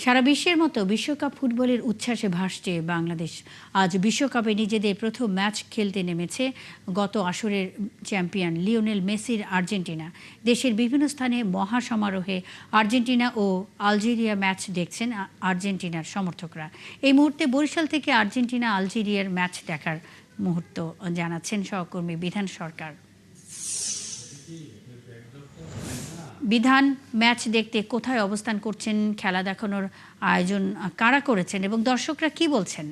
সারা বিশ্বের মতো বিশ্বকাপ ফুটবলের উচ্ছ্বাসে ভাসছে বাংলাদেশ। আজ বিশ্বকাপে নিজেদের প্রথম ম্যাচ খেলতে নেমেছে গত আসরের চ্যাম্পিয়ন লিওনেল মেসির আর্জেন্টিনা। দেশের বিভিন্ন স্থানে মহাসমারোহে আর্জেন্টিনা ও আলজেরিয়া ম্যাচ দেখছেন আর্জেন্টিনার সমর্থকরা। এই মুহূর্তে বরিশাল থেকে আর্জেন্টিনা আলজেরিয়ার ম্যাচ দেখার মুহূর্ত জানাচ্ছেন সহকর্মী বিধান সরকার। বিধান, ম্যাচ দেখতে কোথায় অবস্থান করছেন, খেলা দেখানোর আয়োজন কারা করেছেন এবং দর্শকরা কি বলছেন?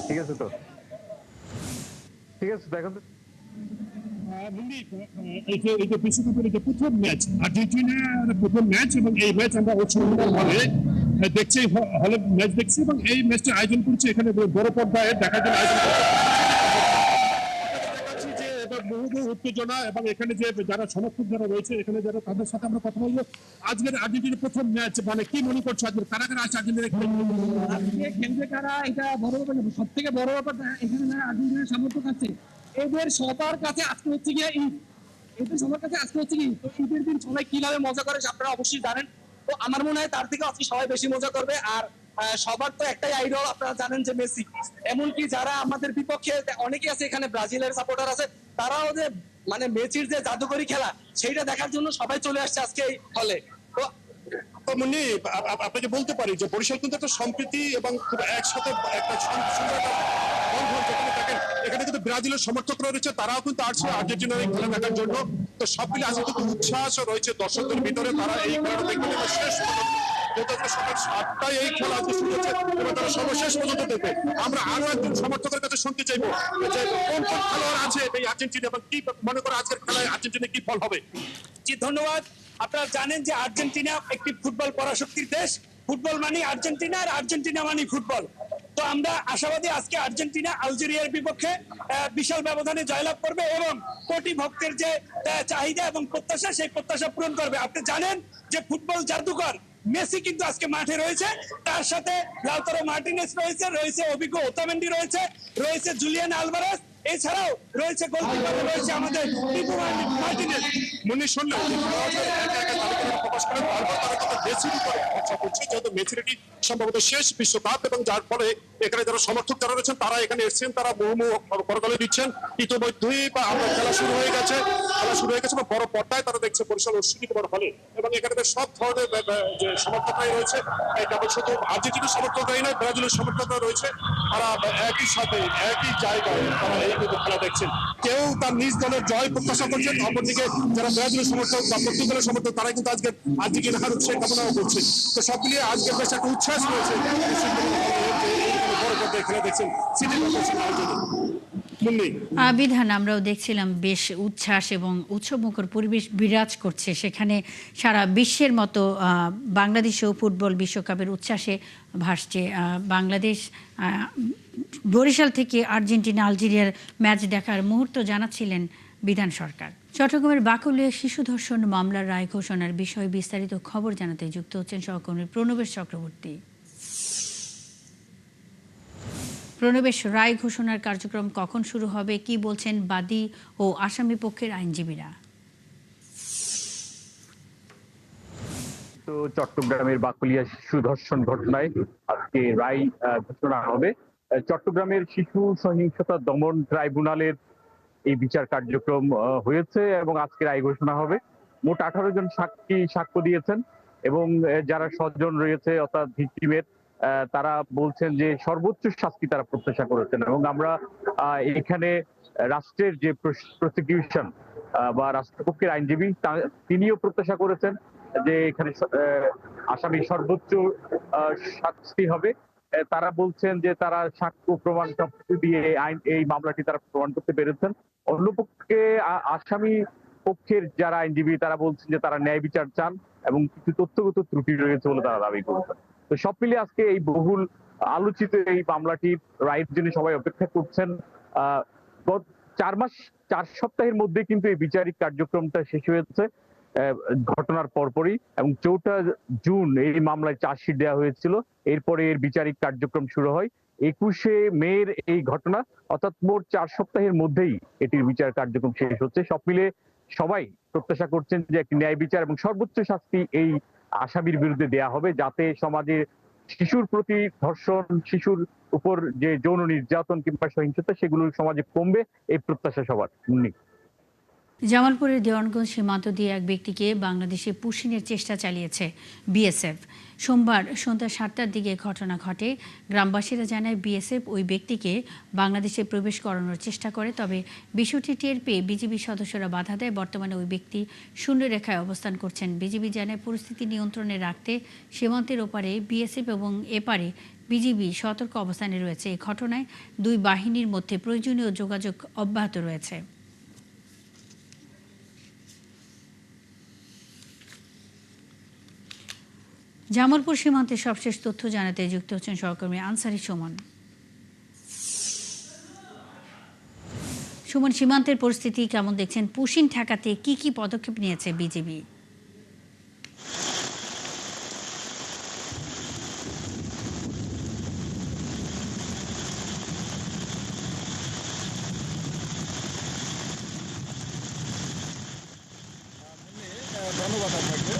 ঠিক আছে তো, ঠিক আছে দেখো তো। এটা বিশ্বকাপের এটা প্রথম ম্যাচ, আর্জেন্টিনার প্রথম ম্যাচ, এবং এই ম্যাচ আমরা হলে দেখছি, হলে ম্যাচ দেখছি, এবং এই ম্যাচটা আয়োজন করছি এখানে বড় পর্দায় দেখার জন্য আয়োজন করছি। বহু উত্তেজনা, এবং এখানে যে যারা সমর্থক যারা রয়েছে এখানে যারা, তাদের সাথে আমরা কথা বলবো। আজকের আর্জেন্টিনার প্রথম ম্যাচ, মানে কি মনে করছো আজকে কারা কারা আছে আর্জেন্টিনা খেলবে, কারা? এটা বড় ব্যাপার, সব থেকে বড় ব্যাপার এখানে যারা আর্জেন্টিনার সমর্থক আছে এদের সবার কাছে আজকে হচ্ছে গিয়ে এদের সবার কাছে আজকে হচ্ছে কি, তো ঈদের দিন সবাই কিভাবে মজা করে আপনারা অবশ্যই জানেন। তো আমার মনে হয় তার থেকে আজকে সবাই বেশি মজা করবে। আর সবার তো একটাই আইডল, আপনারা জানেন যে মেসি। এমনকি যারা আমাদের বিপক্ষে অনেকে আছে, এখানে ব্রাজিলের সাপোর্টার আছে, তারাও যে মানে মেসির যে জাদুকরি খেলা সেইটা দেখার জন্য সবাই চলে আসছে আজকে এই হলে। তো মুন্নি, আপনাকে বলতে পারি যে বরিশাল কিন্তু একটা সম্প্রীতি এবং খুব একসাথে একটা সুন্দর বন্ধন যেখানে থাকেন। এখানে কিন্তু ব্রাজিলের সমর্থকরা রয়েছে, তারাও কিন্তু আসছে আর্জেন্টিনার এই খেলা দেখার জন্য। তো সব মিলে আজকে কিন্তু উচ্ছ্বাস রয়েছে দর্শকদের ভিতরে, তারা এই খেলাটা দেখবেন এবং শেষ সকাল 7টায় এই খেলা আজকে শুরু হচ্ছে এবং তারা সর্বশেষ পর্যন্ত দেখবে। আমরা আরো একজন সমর্থকের কাছে শুনতে চাইবো যে কোন কোন খেলোয়াড় আছে এই আর্জেন্টিনা, এবং কি মনে করে আজকের খেলায় আর্জেন্টিনা কি ফল হবে। জি ধন্যবাদ। আপনারা জানেন যে আর্জেন্টিনা একটি ফুটবল পরাশক্তির দেশ। ফুটবল মানে আর্জেন্টিনা, আর আর্জেন্টিনা মানে ফুটবল। তো আমরা আশাবাদী আজকে আর্জেন্টিনা আলজেরিয়ার বিপক্ষে বিশাল ব্যবধানে জয়লাভ করবে এবং কোটি ভক্তের যে চাহিদা এবং প্রত্যাশা, সেই প্রত্যাশা পূরণ করবে। আপনি জানেন যে ফুটবল জাদুকর মেসি কিন্তু আজকে মাঠে রয়েছে, তার সাথে লাউতারো মার্টিনেজ রয়েছে অভিজ্ঞ ওতামেন্ডি রয়েছে জুলিয়ান আলভারেজ, এছাড়াও রয়েছে গোলকিপার রয়েছে আমাদের টিপু মার্টিনেজ। মনে শুনলেন প্রকাশ করেন, বারবার তারা কিন্তু মেসির উপরে ভরসা করছে, যেহেতু মেসির এটি সম্ভবত শেষ বিশ্বকাপ, এবং যার ফলে এখানে যারা সমর্থক যারা রয়েছেন তারা এখানে এসেছেন, তারা মুহুর্মুহু করতালি দিচ্ছেন। ইতিমধ্যেই আমরা খেলা শুরু হয়ে গেছে এবং বড় পর্দায় তারা দেখছে বরিশাল অশ্বিনী কুমার হলে, এবং এখানে সব ধরনের যে সমর্থকরাই রয়েছে, কেবল শুধু আর্জেন্টিনার সমর্থকরাই নয়, ব্রাজিলের সমর্থকরা রয়েছে, তারা একই সাথে একই জায়গায় তারা এই কিন্তু খেলা দেখছেন। কেউ তার নিজ দলের জয় প্রত্যাশা করছেন, অপরদিকে যারা ব্রাজিলের সমর্থক বা পর্তুগালের সমর্থক তারা কিন্তু আজকে আর্জেন্টিনা হারুক সেই কামনাও করছে। তো সব মিলিয়ে আজকে বেশ একটা উচ্ছ্বাস রয়েছে বড় পর্দায় খেলা দেখছেন সিটি কর্পোরেশন আয়োজনে। বিধান, আমরাও দেখছিলাম বেশ উচ্ছ্বাস এবং উৎসবমুখর পরিবেশ বিরাজ করছে সেখানে। সারা বিশ্বের মতো বাংলাদেশেও ফুটবল বিশ্বকাপের উচ্ছ্বাসে ভাসছে বাংলাদেশ। বরিশাল থেকে আর্জেন্টিনা আলজেরিয়ার ম্যাচ দেখার মুহূর্ত জানাচ্ছিলেন বিধান সরকার। চট্টগ্রামের বাকলিয়া শিশু ধর্ষণ মামলার রায় ঘোষণার বিষয়ে বিস্তারিত খবর জানাতে যুক্ত হচ্ছেন সহকর্মী প্রণবেশ চক্রবর্তী। প্রণবেশ, রায় ঘোষণার কার্যক্রম কখন শুরু হবে, কি বলছেন বাদী ও আসামি পক্ষের আইনজীবীরা? তো চট্টগ্রামের বাকলিয়া শিশু ধর্ষণ ঘটনায় আজকে রায় ঘোষণা হবে। চট্টগ্রামের শিশু সহিংসতা দমন ট্রাইব্যুনালের এই বিচার কার্যক্রম হয়েছে এবং আজকে রায় ঘোষণা হবে। মোট 18 জন সাক্ষী সাক্ষ্য দিয়েছেন এবং যারা স্বজন রয়েছে অর্থাৎ ভিকটিমের, তারা বলছেন যে সর্বোচ্চ শাস্তি তারা প্রত্যাশা করেছেন। এবং আমরা এখানে রাষ্ট্রের যে প্রসিকিউশন বা রাষ্ট্রপক্ষের আইনজীবী তিনিও প্রত্যাশা করেছেন যে এখানে আসামি সর্বোচ্চ শাস্তি হবে। তারা বলছেন যে তারা সাক্ষ্য প্রমাণ সবকিছু দিয়ে এই মামলাটি তারা প্রমাণ করতে পেরেছেন। অন্যপক্ষে আসামি পক্ষের যারা আইনজীবী তারা বলছেন যে তারা ন্যায় বিচার চান এবং কিছু তথ্যগত ত্রুটি রয়েছে বলে তারা দাবি করেছেন। তো সব মিলিয়ে আজকে এই বহুল আলোচিত এই মামলাটির রায়ের জন্য সবাই অপেক্ষা করছেন। 4 সপ্তাহের মধ্যে কিন্তু এই বিচারিক কার্যক্রমটা শেষ হয়েছে ঘটনার পরপরই, এবং 4 জুন এই মামলায় চার্জশিট দেওয়া হয়েছিল। এরপরে এর বিচারিক কার্যক্রম শুরু হয় 21 মের এই ঘটনা, অর্থাৎ মোট 4 সপ্তাহের মধ্যেই এটির বিচার কার্যক্রম শেষ হচ্ছে। সব মিলে সবাই প্রত্যাশা করছেন যে একটি ন্যায় বিচার এবং সর্বোচ্চ শাস্তি এই আসামির বিরুদ্ধে দেয়া হবে, যাতে সমাজে শিশুর প্রতি ধর্ষণ, শিশুর উপর যে যৌন নির্যাতন কিংবা সহিংসতা সেগুলো সমাজে কমবে, এই প্রত্যাশা সবার। জামালপুরের দেওয়ানগঞ্জ সীমান্ত দিয়ে এক ব্যক্তিকে বাংলাদেশে পুশিনের চেষ্টা চালিয়েছে বিএসএফ। সোমবার সন্ধ্যা 7টার দিকে ঘটনা ঘটে। গ্রামবাসীরা জানায় বিএসএফ ওই ব্যক্তিকে বাংলাদেশে প্রবেশ করানোর চেষ্টা করে, তবে বিষয়টি টের পেয়ে বিজিবি সদস্যরা বাধা দেয়। বর্তমানে ওই ব্যক্তি শূন্যরেখায় অবস্থান করছেন। বিজিবি জানায় পরিস্থিতি নিয়ন্ত্রণে রাখতে সীমান্তের ওপারে বিএসএফ এবং এপারে বিজিবি সতর্ক অবস্থানে রয়েছে। এই ঘটনায় দুই বাহিনীর মধ্যে প্রয়োজনীয় যোগাযোগ অব্যাহত রয়েছে। জামালপুর সীমান্তে সবশেষ তথ্য জানাতে যুক্ত হচ্ছেন সহকর্মী আনসারি সুমন। সুমন, সীমান্তের পরিস্থিতি কেমন দেখছেন? পুশিন ঠেকাতে কি কি পদক্ষেপ নিয়েছে বিজিবি? ধন্যবাদ আপনাকে।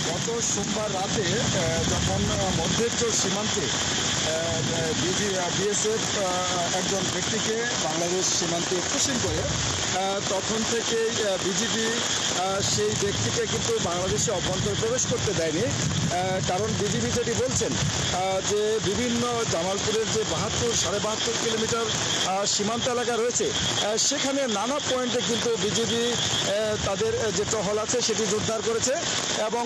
গত সোমবার রাতে যখন মধ্যেচর সীমান্তে বিএসএফ একজন ব্যক্তিকে বাংলাদেশ সীমান্তে পুশিং করে, তখন থেকেই বিজিবি সেই ব্যক্তিকে কিন্তু বাংলাদেশে অভ্যন্তরে প্রবেশ করতে দেয়নি। কারণ বিজিবি যেটি বলছেন যে বিভিন্ন জামালপুরের যে ৭২.৫ কিলোমিটার সীমান্ত এলাকা রয়েছে, সেখানে নানা পয়েন্টে কিন্তু বিজিবি তাদের যে টহল আছে সেটি জোরদার করেছে এবং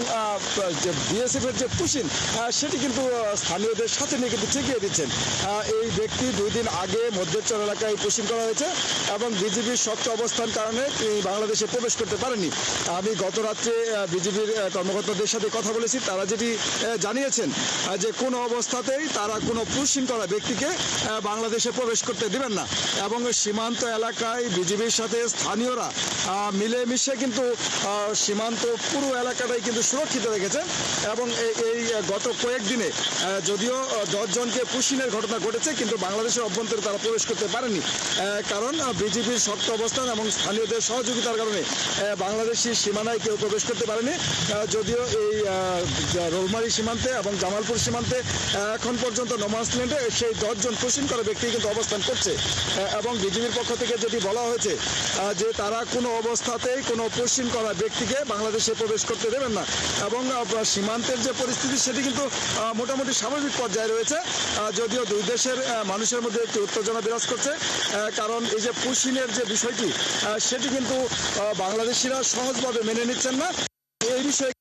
বিএসএফের যে পুশিং সেটি কিন্তু স্থানীয়দের সাথে নিয়ে কিন্তু ঠেকিয়ে দিচ্ছেন। এই ব্যক্তি 2 দিন আগে মধ্যেচর এলাকায় পুশিং করা হয়েছে এবং বিজিবির শক্ত অবস্থান কারণে বাংলাদেশে প্রবেশ করতে পারেনি। আমি গত রাত্রে বিজিবির কর্মকর্তাদের সাথে কথা বলেছি, তারা যেটি জানিয়েছেন যে কোনো অবস্থাতেই তারা কোনো পুশিং করা ব্যক্তিকে বাংলাদেশে প্রবেশ করতে দিবেন না এবং সীমান্ত এলাকায় বিজিবির সাথে স্থানীয়রা মিলেমিশে কিন্তু সীমান্ত পুরো এলাকাটাই কিন্তু সুরক্ষিত রেখেছে এবং এই গত কয়েকদিনে যদিও 10 জনকে পুশিনের ঘটনা ঘটেছে, কিন্তু বাংলাদেশের অভ্যন্তরে তারা প্রবেশ করতে পারেনি। কারণ বিজিবির শক্ত অবস্থান এবং স্থানীয়দের সহযোগিতার কারণে বাংলাদেশি সীমানায় কেউ প্রবেশ করতে পারেনি। যদিও এই রোলমারি সীমান্তে এবং জামালপুর সীমান্তে এখন পর্যন্ত নোম্যান্সল্যান্ডে সেই 10 জন পুশিং করা ব্যক্তি কিন্তু অবস্থান করছে এবং বিজিবির পক্ষ থেকে যেটি বলা হয়েছে যে তারা কোনো অবস্থাতেই কোনো পুশিং করা ব্যক্তিকে বাংলাদেশে প্রবেশ করতে দেবেন না এবং সীমান্তের যে পরিস্থিতি সেটি কিন্তু মোটামুটি স্বাভাবিক পর্যায়ে রয়েছে। যদিও দুই দেশের মানুষের মধ্যে একটি উত্তেজনা বিরাজ করছে, কারণ এই যে পুশিংয়ের যে বিষয়টি সেটি কিন্তু বাংলাদেশিরা সহজভাবে মেনে নিচ্ছেন না। এই বিষয়ে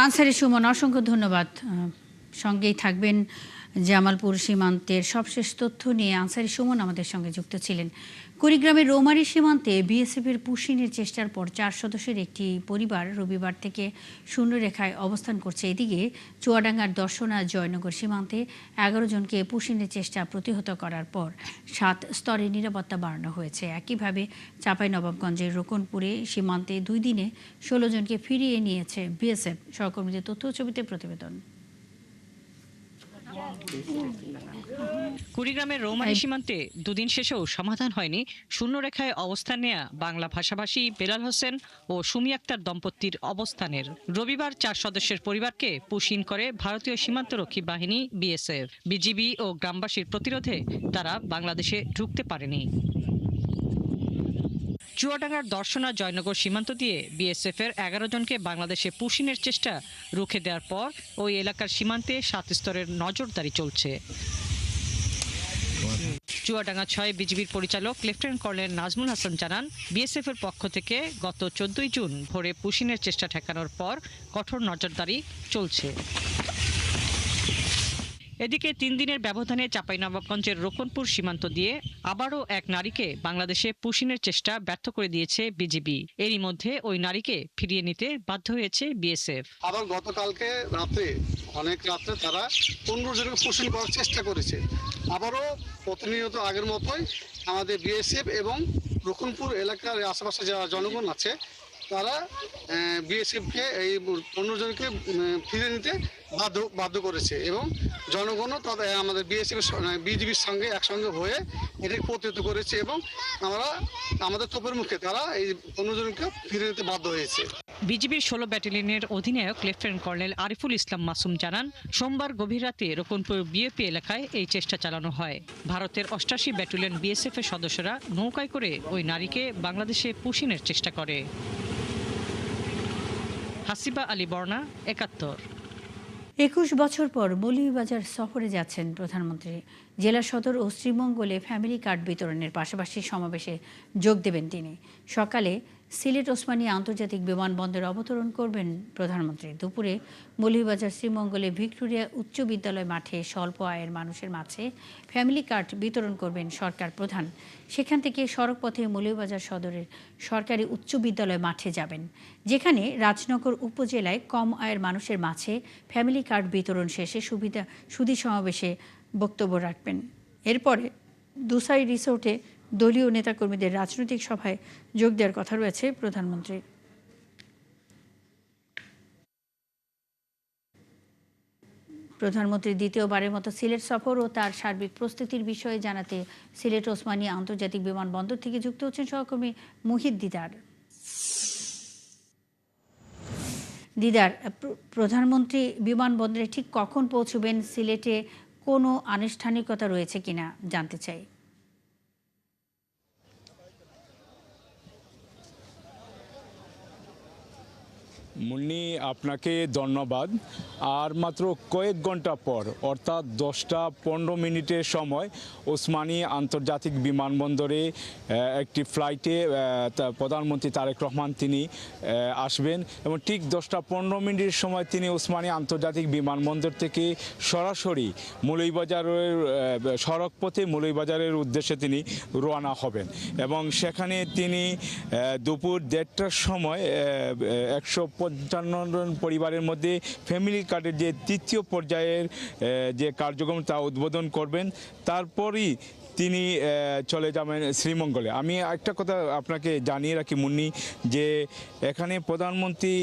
আনসারি সুমন, অসংখ্য ধন্যবাদ। সঙ্গেই থাকবেন। জামালপুর সীমান্তের সবশেষ তথ্য নিয়ে আনসারি সুমন আমাদের সঙ্গে যুক্ত ছিলেন। কুড়িগ্রামের রৌমারী সীমান্তে বিএসএফের পুশিনের চেষ্টার পর 4 সদস্যের একটি পরিবার রবিবার থেকে শূন্যরেখায় অবস্থান করছে। এদিকে চুয়াডাঙ্গার দর্শনা জয়নগর সীমান্তে 11 জনকে পুশিনের চেষ্টা প্রতিহত করার পর 7 স্তরে নিরাপত্তা বাড়ানো হয়েছে। একইভাবে চাঁপাইনবাবগঞ্জের রোকনপুরে সীমান্তে 2 দিনে 16 জনকে ফিরিয়ে নিয়েছে বিএসএফ। সহকর্মীদের তথ্য ছবিতে প্রতিবেদন। কুড়িগ্রামের রৌমারী সীমান্তে দুদিন শেষেও সমাধান হয়নি শূন্যরেখায় অবস্থান নেয়া বাংলা ভাষাভাষী বেলাল হোসেন ও সুমি আক্তার দম্পতির অবস্থানের। রবিবার 4 সদস্যের পরিবারকে পুশিং করে ভারতীয় সীমান্তরক্ষী বাহিনী বিএসএফ। বিজিবি ও গ্রামবাসীর প্রতিরোধে তারা বাংলাদেশে ঢুকতে পারেনি। চুয়াডাঙ্গার দর্শনা জয়নগর সীমান্ত দিয়ে বিএসএফ এর 11 জনকে বাংলাদেশে পুশিনের চেষ্টা রুখে দেওয়ার পর ওই এলাকার সীমান্তে 7 স্তরের নজরদারি চলছে। চুয়াডাঙ্গা 6 বিজিবির পরিচালক লেফটেন্যান্ট কর্নেল নাজমুল হাসান জানান, বিএসএফ এর পক্ষ থেকে গত 14 জুন ভোরে পুশিনের চেষ্টা ঠেকানোর পর কঠোর নজরদারি চলছে। এদিকে 3 দিনের ব্যবধানে চাঁপাইনবাবগঞ্জের রোকনপুর সীমান্ত দিয়ে আবারও এক নারীকে বাংলাদেশে পুশিনের চেষ্টা ব্যর্থ করে দিয়েছে বিজিবি। এরই মধ্যে ওই নারীকে ফিরিয়ে নিতে বাধ্য হয়েছে বিএসএফ। আবার গতকালকে অনেক রাত্রে তারা 15 জনকে পুশিং করার চেষ্টা করেছে। আবারও প্রতিনিয়ত আগের মতোই আমাদের বিএসএফ এবং রোকনপুর এলাকার আশেপাশে যারা জনগণ আছে তারা বিএসএফকে এই 15 জনকে ফিরে নিতে বাধ্য করেছে এবং জনগণও তাদের আমাদের বিজিবির সঙ্গে একসঙ্গে হয়ে এটাকে প্রতিহত করেছে এবং আমরা আমাদের তোপের মুখে তারা এই 15 জনকে ফিরে নিতে বাধ্য হয়েছে। বিজিবির 16 ব্যাটালিয়নের অধিনায়ক লেফটেন্যান্ট কর্নেল আরিফুল ইসলাম মাসুম জানান, সোমবার গভীর রাতে রকনপুর বিএপি এলাকায় এই চেষ্টা চালানো হয়। ভারতের 88 ব্যাটালিয়ন বিএসএফ এর সদস্যরা নৌকায় করে ওই নারীকে বাংলাদেশে পুশিনের চেষ্টা করে। হাসিবা আলী বর্ণা, 71। 21 বছর পর মৌলভীবাজার সফরে যাচ্ছেন প্রধানমন্ত্রী। জেলা সদর ও শ্রীমঙ্গলে ফ্যামিলি কার্ড বিতরণের পাশাপাশি সমাবেশে যোগ দেবেন তিনি। সকালে সিলেট ওসমানী আন্তর্জাতিক বিমানবন্দরে অবতরণ করবেন প্রধানমন্ত্রী। দুপুরে মৌলভীবাজার শ্রীমঙ্গলে ভিক্টোরিয়া উচ্চ বিদ্যালয় মাঠে স্বল্প আয়ের মানুষের মাঝে ফ্যামিলি কার্ড বিতরণ করবেন সরকার প্রধান। সেখান থেকে সড়কপথে মৌলভীবাজার সদরের সরকারি উচ্চ বিদ্যালয় মাঠে যাবেন, যেখানে রাজনগর উপজেলায় কম আয়ের মানুষের মাঝে ফ্যামিলি কার্ড বিতরণ শেষে সুধী সমাবেশে বক্তব্য রাখবেন। এরপরে দুসাই রিসোর্টে দলীয় নেতাকর্মীদের রাজনৈতিক সভায় যোগ দেওয়ার কথা রয়েছে প্রধানমন্ত্রীর। প্রধানমন্ত্রী দ্বিতীয়বারের মতো সিলেট সফর ও তার সার্বিক প্রস্তুতির বিষয়ে জানাতে সিলেট ওসমানী আন্তর্জাতিক বিমানবন্দর থেকে যুক্ত হচ্ছেন সহকর্মী মুহিত দিদার। দিদার, প্রধানমন্ত্রী বিমানবন্দরে ঠিক কখন পৌঁছবেন, সিলেটে কোনো আনুষ্ঠানিকতা রয়েছে কিনা জানতে চাই। মুন্নি, আপনাকে ধন্যবাদ। আর মাত্র কয়েক ঘন্টা পর অর্থাৎ 10:15 সময় ওসমানী আন্তর্জাতিক বিমানবন্দরে একটি ফ্লাইটে প্রধানমন্ত্রী তারেক রহমান তিনি আসবেন এবং ঠিক 10:15 সময় তিনি ওসমানী আন্তর্জাতিক বিমানবন্দর থেকে সরাসরি মৌলভীবাজারের সড়কপথে মৌলভীবাজারের উদ্দেশ্যে তিনি রওনা হবেন এবং সেখানে তিনি দুপুর 1:30টার সময় 155 জন পরিবারের মধ্যে ফ্যামিলি কার্ডের যে তৃতীয় পর্যায়ের যে কার্যক্রম তা উদ্বোধন করবেন। তারপরই তিনি চলে যাবেন শ্রীমঙ্গলে। আমি একটা কথা আপনাকে জানিয়ে রাখি মুন্নি, যে এখানে প্রধানমন্ত্রী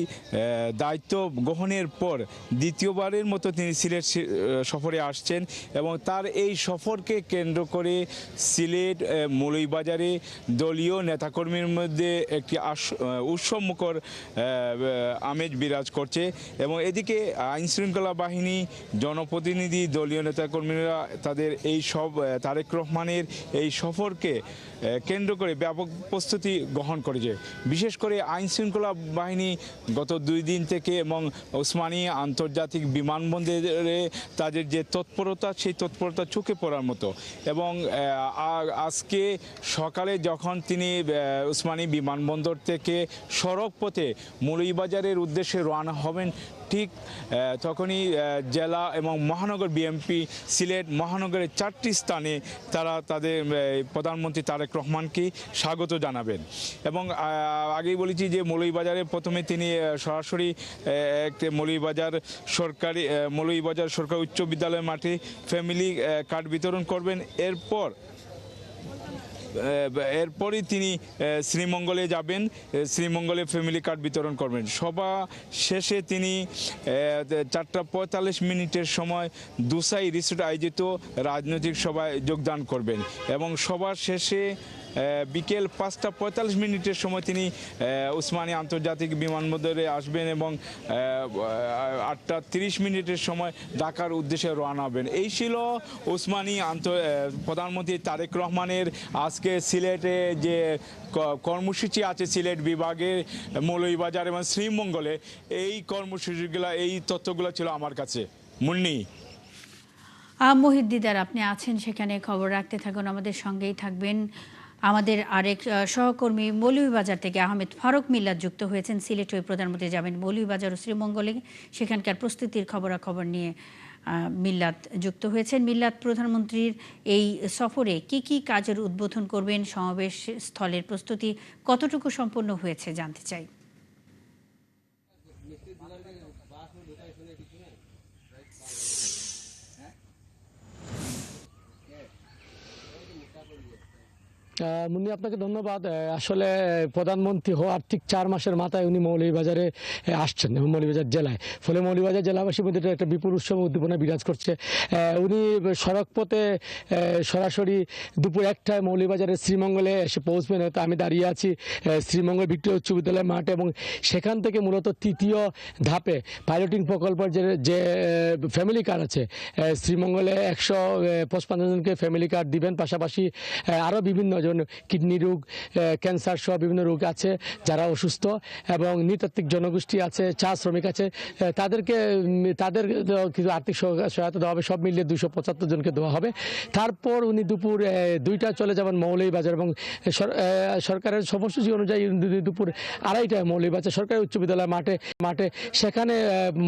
দায়িত্ব গ্রহণের পর দ্বিতীয়বারের মতো তিনি সিলেট সফরে আসছেন এবং তার এই সফরকে কেন্দ্র করে সিলেট মৌলভীবাজারে দলীয় নেতাকর্মীর মধ্যে একটি উৎসবমুখর আমেজ বিরাজ করছে এবং এদিকে আইনশৃঙ্খলা বাহিনী, জনপ্রতিনিধি, দলীয় নেতাকর্মীরা তাদের এই সব তারেক রহমানের এই সফরকে কেন্দ্র করে ব্যাপক প্রস্তুতি গ্রহণ করেছে। বিশেষ করে আইনশৃঙ্খলা বাহিনী গত 2 দিন থেকে এবং ওসমানী আন্তর্জাতিক বিমানবন্দরে তাদের যে তৎপরতা, সেই তৎপরতা চোখে পড়ার মতো। এবং আজকে সকালে যখন তিনি ওসমানী বিমানবন্দর থেকে সড়ক পথে মৌলভীবাজারের উদ্দেশ্যে রওনা হবেন, ঠিক তখনই জেলা এবং মহানগর বিএনপি সিলেট মহানগরের 4টি স্থানে তারা তাদের প্রধানমন্ত্রী তারেক রহমানকে স্বাগত জানাবেন। এবং আগেই বলেছি যে মৌলভীবাজারে প্রথমে তিনি সরাসরি মৌলভীবাজার সরকারি উচ্চ বিদ্যালয় মাঠে ফ্যামিলি কার্ড বিতরণ করবেন। এরপরই তিনি শ্রীমঙ্গলে যাবেন, শ্রীমঙ্গলে ফ্যামিলি কার্ড বিতরণ করবেন। সভা শেষে তিনি 4:45 সময় দুসাই রিসোর্ট আয়োজিত রাজনৈতিক সভায় যোগদান করবেন এবং সভা শেষে বিকেল 5:45 সময় তিনি ওসমানী আন্তর্জাতিক বিমানবন্দরে আসবেন এবং 8:30 সময় ঢাকার উদ্দেশ্যে রওনা হবেন। এই ছিল ওসমানী প্রধানমন্ত্রী তারেক রহমানের আজকে সিলেটে যে কর্মসূচি আছে সিলেট বিভাগে মৌলভীবাজার এবং শ্রীমঙ্গলে, এই কর্মসূচিগুলো, এই তথ্যগুলো ছিল আমার কাছে। মুন্নি, মুহিত দিদার, আপনি আছেন সেখানে, খবর রাখতে থাকুন, আমাদের সঙ্গেই থাকবেন। আমাদের আরেক সহকর্মী মৌলভীবাজার থেকে আহমেদ ফারুক মিল্লাত যুক্ত হয়েছেন। সিলেট হয়ে প্রধানমন্ত্রী যাবেন মৌলভীবাজার ও শ্রীমঙ্গলে, সেখানকার প্রস্তুতির খবরাখবর নিয়ে মিল্লাত যুক্ত হয়েছেন। মিল্লাত, প্রধানমন্ত্রীর এই সফরে কি কি কাজের উদ্বোধন করবেন, সমাবেশ স্থলের প্রস্তুতি কতটুকু সম্পন্ন হয়েছে জানতে চাই। মুন্নি, আপনাকে ধন্যবাদ। আসলে প্রধানমন্ত্রী হওয়ার ঠিক 4 মাসের মাথায় উনি মৌলভীবাজারে আসছেন এবং মৌলভীবাজার জেলায়, ফলে মৌলভীবাজার জেলাবাসীর মধ্যে একটা বিপুল উৎসব উদ্দীপনা বিরাজ করছে। উনি সড়ক পথে সরাসরি দুপুর 1টায় মৌলভীবাজারের শ্রীমঙ্গলে এসে পৌঁছবেন। তো আমি দাঁড়িয়ে আছি শ্রীমঙ্গল ভিক্টোরিয়া উচ্চ বিদ্যালয়ের মাঠে, এবং সেখান থেকে মূলত তৃতীয় ধাপে পাইলটিং প্রকল্পের যে ফ্যামিলি কার্ড আছে, শ্রীমঙ্গলে 155 জনকে ফ্যামিলি কার্ড দিবেন। পাশাপাশি আরও বিভিন্ন জন কিডনি রোগ, ক্যান্সার সহ বিভিন্ন রোগ আছে, যারা অসুস্থ এবং নৃতাত্ত্বিক জনগোষ্ঠী আছে, চা শ্রমিক আছে, তাদের কিছু আর্থিক সহায়তা দেওয়া হবে। সব মিলিয়ে 275 জনকে দেওয়া হবে। তারপর উনি দুপুর 2টায় চলে যাবেন মৌলভীবাজার, এবং সরকারের সময়সূচি অনুযায়ী দুপুর 2:30টায় মৌলভীবাজার সরকারি উচ্চ বিদ্যালয় মাঠে সেখানে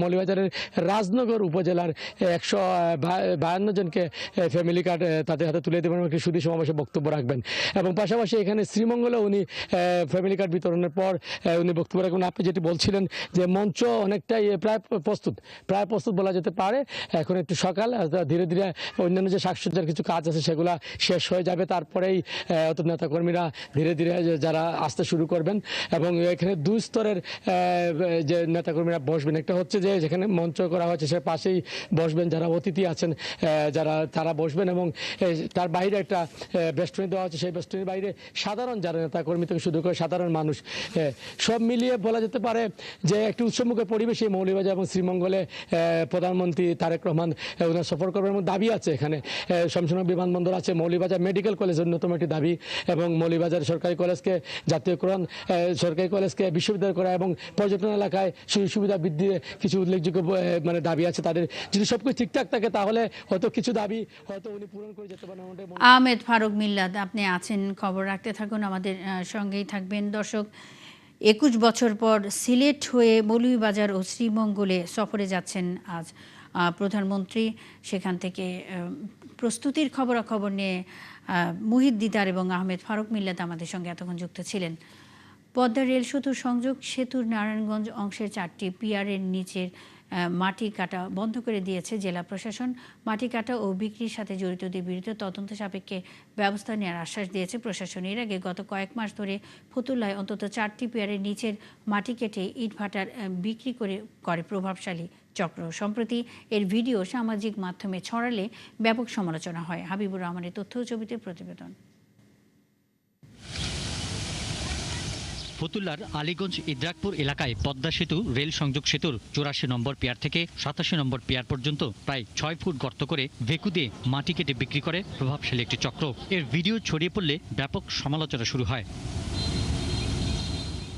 মৌলভীবাজারের রাজনগর উপজেলার 152 জনকে ফ্যামিলি কার্ড তাদের হাতে তুলে দেবেন, একটি সুধী সমাবেশে বক্তব্য রাখবেন। এবং পাশাপাশি এখানে শ্রীমঙ্গলে উনি ফ্যামিলি কার্ড বিতরণের পর উনি বক্তব্য রাখবেন। আপনি যেটি বলছিলেন যে মঞ্চ অনেকটাই প্রায় প্রস্তুত বলা যেতে পারে। এখন একটু সকাল, ধীরে ধীরে অন্যান্য যে সাজসজ্জার কিছু কাজ আছে সেগুলা শেষ হয়ে যাবে, তারপরেই নেতাকর্মীরা ধীরে ধীরে যারা আসতে শুরু করবেন। এবং এখানে 2 স্তরের যে নেতাকর্মীরা বসবেন, একটা হচ্ছে যে যেখানে মঞ্চ করা হয়েছে সে পাশেই বসবেন যারা অতিথি আছেন, তারা বসবেন, এবং তার বাইরে একটা বেষ্টনী দেওয়া হচ্ছে। সেই বেষ্টনীর বাইরে সাধারণ যারা নেতাকর্মী থেকে শুরু করে সাধারণ মানুষ, সব মিলিয়ে বলা যেতে পারে যে একটি উৎসবমুখর পরিবেশে মৌলভীবাজার এবং শ্রীমঙ্গলে প্রধানমন্ত্রী তারেক রহমান ওনার সফর করবেন। এবং দাবি আছে এখানে শমশেরনগর বিমানবন্দর আছে, মৌলভীবাজার মেডিকেল কলেজ অন্যতম একটি দাবি, এবং মৌলভীবাজার সরকারি কলেজকে জাতীয়করণ, সরকারি কলেজকে বিশ্ববিদ্যালয় করা, এবং পর্যটন এলাকায় সুযোগ সুবিধা বৃদ্ধির কিছু উল্লেখযোগ্য দাবি আছে তাদের। যদি সবকিছু ঠিকঠাক থাকে তাহলে হয়তো কিছু দাবি হয়তো উনি পূরণ করে যেতে পারেন। আহমেদ ফারুক মিল্লাত, আপনি আছেন, খবর রাখতে থাকুন, আমাদের সঙ্গেই থাকবেন। দর্শক, 21 বছর পর সিলেট হয়ে মৌলভীবাজার ও শ্রীমঙ্গলে সফরে যাচ্ছেন আজ প্রধানমন্ত্রী। সেখান থেকে প্রস্তুতির খবরাখবর নিয়ে মুহিত দিদার এবং আহমেদ ফারুক মিল্লাত আমাদের সঙ্গে এতক্ষণ যুক্ত ছিলেন। পদ্মা রেল সেতু সংযোগ সেতুর নারায়ণগঞ্জ অংশের 4টি পিয়ারের নিচের মাটি কাটা বন্ধ করে দিয়েছে জেলা প্রশাসন। মাটি কাটা ও বিক্রির সাথে জড়িতদের বিরুদ্ধে তদন্ত সাপেক্ষে ব্যবস্থা নেওয়ার আশ্বাস দিয়েছে প্রশাসন। এর আগে গত কয়েক মাস ধরে ফতুল্লায় অন্তত 4টি পিয়ারের নিচের মাটি কেটে ইটভাটার বিক্রি করে প্রভাবশালী চক্র। সম্প্রতি এর ভিডিও সামাজিক মাধ্যমে ছড়ালে ব্যাপক সমালোচনা হয়। হাবিবুর রহমানের তথ্য ও ছবিতে প্রতিবেদন। ফতুল্লার আলীগঞ্জ ইদ্রাকপুর এলাকায় পদ্মা সেতু রেল সংযোগ সেতুর 84 নম্বর পিয়ার থেকে 87 নম্বর পিয়ার পর্যন্ত প্রায় 6 ফুট গর্ত করে ভেকু দিয়ে মাটি কেটে বিক্রি করে প্রভাবশালী একটি চক্র। এর ভিডিও ছড়িয়ে পড়লে ব্যাপক সমালোচনা শুরু হয়।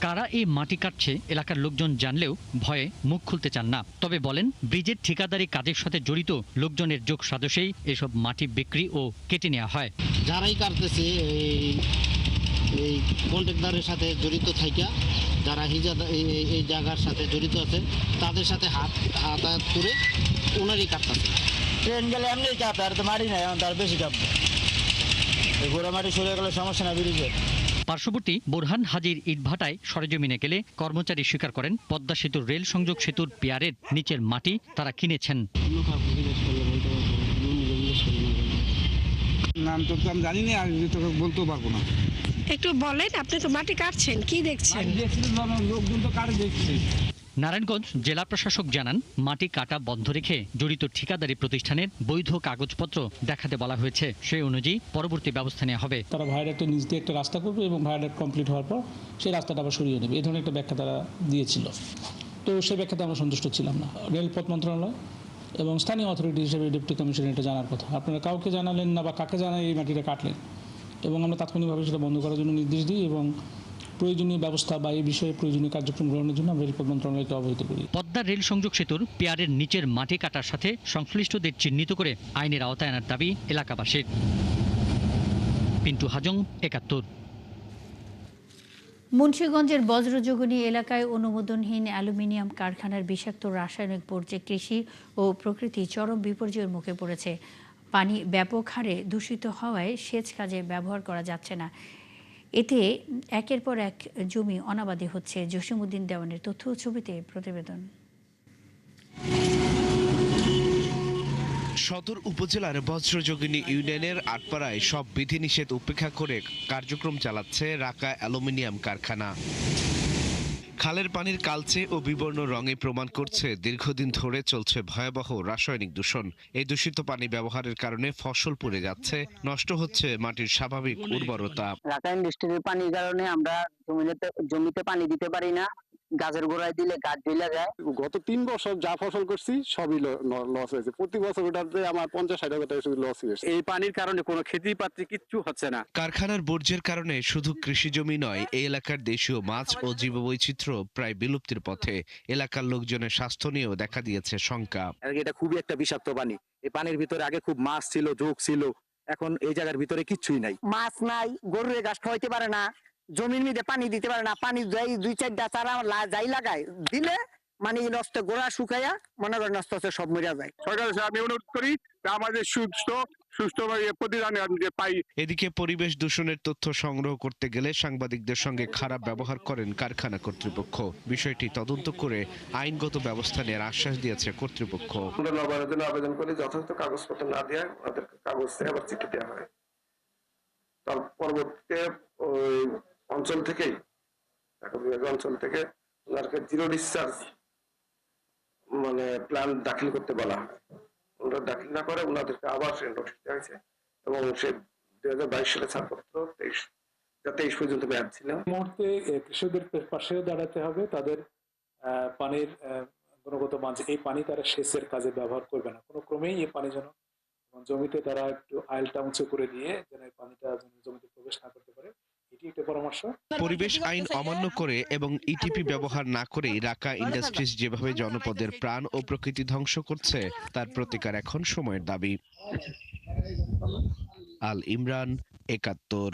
কারা এই মাটি কাটছে এলাকার লোকজন জানলেও ভয়ে মুখ খুলতে চান না। তবে বলেন, ব্রিজের ঠিকাদারি কাজের সাথে জড়িত লোকজনের যোগ সাজসেই এসব মাটি বিক্রি ও কেটে নেওয়া হয়। যারাই কাটতেছে এই কন্ট্রাক্টরের সাথে জড়িত থাইকা, যারা এই জায়গার সাথে জড়িত আছে তাদের সাথে হাতাহাত করে ওনারই কাটতেছে। ট্রেন গেলে এমনি কাটে, আর তো মারি নাই, তার বেশি কাটবে। ঘোড়া মাটি সরে গেলে সমস্যা না ব্রিজে। পার্শ্ববর্তী বোরহান হাজির ইটভাটায় সরেজমিনে গেলে কর্মচারী স্বীকার করেন, পদ্মা সেতুর রেল সংযোগ সেতুর পিয়ারের নিচের মাটি তারা কিনেছেন। নাম তো আমি জানি না, আর তোকে বলতেও পারবো না। একটু বলেন, আপনি তো মাটি কাটছেন, কি দেখছেন? লোকজন তো কাটে দেখছি। নারায়ণগঞ্জ জেলা প্রশাসক জানান, মাটি কাটা বন্ধ রেখে জড়িত ঠিকাদারি প্রতিষ্ঠানের বৈধ কাগজপত্র দেখাতে বলা হয়েছে। সেই অনুযায়ী পরবর্তী ব্যবস্থা নেওয়া হবে। তারা ভায়াডাক্টের নিচ দিয়ে একটা রাস্তা করবে এবং ভায়াডাক্ট কমপ্লিট হওয়ার পর সেই রাস্তাটা আবার সরিয়ে নেবে, এই ধরনের একটা ব্যাখ্যা তারা দিয়েছিল। তো সেই ব্যাখ্যাতে আমরা সন্তুষ্ট ছিলাম না। রেলপথ মন্ত্রণালয় এবং স্থানীয় অথরিটি হিসেবে ডেপুটি কমিশনার এটা জানার কথা। আপনারা কাউকে জানালেন না বা কাকে জানাই এই মাটিটা কাটলেন, এবং আমরা তাৎক্ষণিকভাবে সেটা বন্ধ করার জন্য নির্দেশ দিই এবং প্রয়োজনীয় ব্যবস্থা বা এই বিষয়ে প্রয়োজনীয় কার্যক্রম গ্রহণের জন্য আমরা রেলপথ মন্ত্রণালয়কে অবহিত করি। পদ্মা রেল সংযোগ সেতুর পিয়ারের নিচের মাটি কাটার সাথে সংশ্লিষ্টদের চিহ্নিত করে আইনের আওতায় আনার দাবি এলাকাবাসীর। পিন্টু হাজং, ৭১। মুন্সিগঞ্জের বজ্রযোগিনী এলাকায় অনুমোদনহীন অ্যালুমিনিয়াম কারখানার বিষাক্ত রাসায়নিক বর্জ্যে কৃষি ও প্রকৃতি চরম বিপর্যয়ের মুখে পড়েছে। পানি ব্যাপক হারে দূষিত হওয়ায় সেচ কাজে ব্যবহার করা যাচ্ছে না। এতে একের পর এক জমি অনাবাদি হচ্ছে। জসিমউদ্দিন দেওয়ানের তথ্য ছবিতে প্রতিবেদন। সদর উপজেলার বজ্রযোগিনী ইউনিয়নের আটপাড়ায় সব বিধিনিষেধ উপেক্ষা করে কার্যক্রম চালাচ্ছে রাকা অ্যালুমিনিয়াম কারখানা। খালের পানির কালচে ও বিবর্ণ রঙে প্রমাণ করছে দীর্ঘদিন ধরে চলছে ভয়াবহ রাসায়নিক দূষণ। এই দূষিত পানি ব্যবহারের কারণে ফসল পুড়ে যাচ্ছে, নষ্ট হচ্ছে মাটির স্বাভাবিক উর্বরতা। রাকা ইন্ডাস্ট্রির পানির কারণে আমরা জমিতে পানি দিতে পারি না, গাছের গোড়ায় দিলে গাছ জ্বলে যায়। গত 3 বছর যা ফসল করছি সবই লস হয়েছে। প্রতি বছর ওটাতে আমার 50-60 হাজার টাকা শুধু লস হয়েছে। এই পানির কারণে কোনো খেতি পাত্রে কিচ্ছু হচ্ছে না। কারখানার বর্জ্যের কারণে শুধু কৃষি জমি নয়, এই এলাকার দেশীয় মাছ ও জীববৈচিত্র্য প্রায় বিলুপ্তির পথে। এলাকার লোকজনের স্বাস্থ্য নিয়েও দেখা দিয়েছে শঙ্কা। এটা খুবই একটা বিষাক্ত পানি। এই পানির ভিতরে আগে খুব মাছ ছিল, যোগ ছিল, এখন এই জায়গার ভিতরে কিচ্ছুই নাই। মাছ নাই, গরুর ঘাস খাওয়াইতে পারে না, জমির মধ্যে পানি দিতে পারে না। পানি যাই 2-4টা চারা যাই লাগায় দিলে মানে নষ্ট গোড়া শুকাইয়া মনে করেন নষ্ট হচ্ছে, সব মরিয়া যায়। সরকারের সাথে আমি অনুরোধ করি আমাদের সুস্থ প্রতিদান পাই। এদিকে পরিবেশ দূষণের তথ্য সংগ্রহ করতে গেলে সাংবাদিকদের সঙ্গে খারাপ ব্যবহার করেন কারখানা কর্তৃপক্ষ। বিষয়টি তদন্ত করে আইনগত ব্যবস্থা নেওয়ার আশ্বাস দিয়েছে কর্তৃপক্ষ। আমরা নবায়নের জন্য আবেদন করি, যথাযথ কাগজপত্র না দিয়ে ওদের কাগজ আবার চিঠি দেওয়া হয়। তার পরবর্তীতে ওই অঞ্চল থেকেই অঞ্চল থেকে ওনাকে জিরো ডিসচার্জ মানে প্ল্যান দাখিল করতে বলা হয়। ওনারা দাখিল না করে ওনাদেরকে আবার নোটিশ দেওয়া হয়েছে এবং সে 2022 সালে ছাড়পত্র 23 পর্যন্ত মেয়াদ ছিল। মুহূর্তে কৃষকদের পাশেও দাঁড়াতে হবে, তাদের পানির গুণগত মান, এই পানি তারা সেচের কাজে ব্যবহার করবে না কোনো ক্রমেই। এই পানি যেন জমিতে তারা একটু আইলটা উঁচু করে দিয়ে যেন এই পানিটা জমিতে প্রবেশ না করতে পারে, এটি একটা পরামর্শ। পরিবেশ আইন অমান্য করে এবং ইটিপি ব্যবহার না করেই রাকা ইন্ডাস্ট্রিজ যেভাবে জনপদের প্রাণ ও প্রকৃতি ধ্বংস করছে তার প্রতিকার এখন সময়ের দাবি। আল ইমরান, ৭১।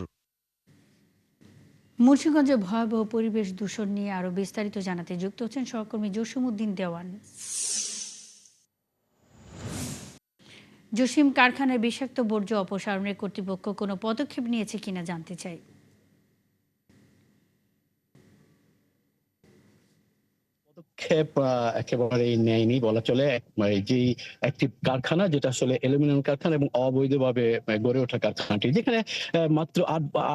মুন্সিগঞ্জে ভয়াবহ পরিবেশ দূষণ নিয়ে আরো বিস্তারিত জানাতে যুক্ত হচ্ছেন সহকর্মী জসিমউদ্দিন দেওয়ান। জসিম, কারখানার বিষাক্ত বর্জ্য অপসারণে কর্তৃপক্ষ কোনো পদক্ষেপ নিয়েছে কিনা জানতে চাই। পদক্ষেপ একেবারেই নেয়নি বলা চলে। যে একটি কারখানা যেটা আসলে অ্যালুমিনিয়াম কারখানা এবং অবৈধভাবে গড়ে ওঠা কারখানাটি, যেখানে মাত্র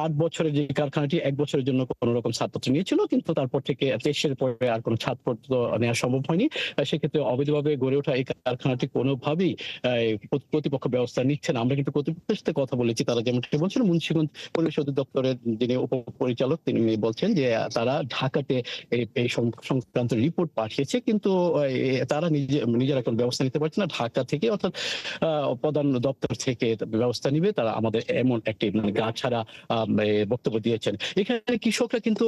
8 বছরের যে কারখানাটি 1 বছরের জন্য কোন রকম ছাড়পত্র নিয়েছিল, কিন্তু তারপর থেকে 23-এর পরে আর কোনো ছাড়পত্র নেওয়া সম্ভব হয়নি। সেক্ষেত্রে অবৈধভাবে গড়ে ওঠা এই কারখানাটি কোনোভাবেই কর্তৃপক্ষ ব্যবস্থা নিচ্ছে না। আমরা কিন্তু কর্তৃপক্ষের সাথে কথা বলেছি, তারা যেমনটি বলছেন, মুন্সিগঞ্জ পরিবেশ অধিদপ্তরের যিনি উপপরিচালক তিনি বলছেন যে তারা ঢাকাতে এই সংক্রান্ত রিপোর্ট পাঠিয়েছে, কিন্তু তারা নিজেরা কোনো ব্যবস্থা নিতে পারছে না। ঢাকা থেকে অর্থাৎ প্রধান দপ্তর থেকে ব্যবস্থা নিবে তারা, আমাদের এমন একটি গা ছাড়া বক্তব্য দিয়েছেন। এখানে কৃষকরা কিন্তু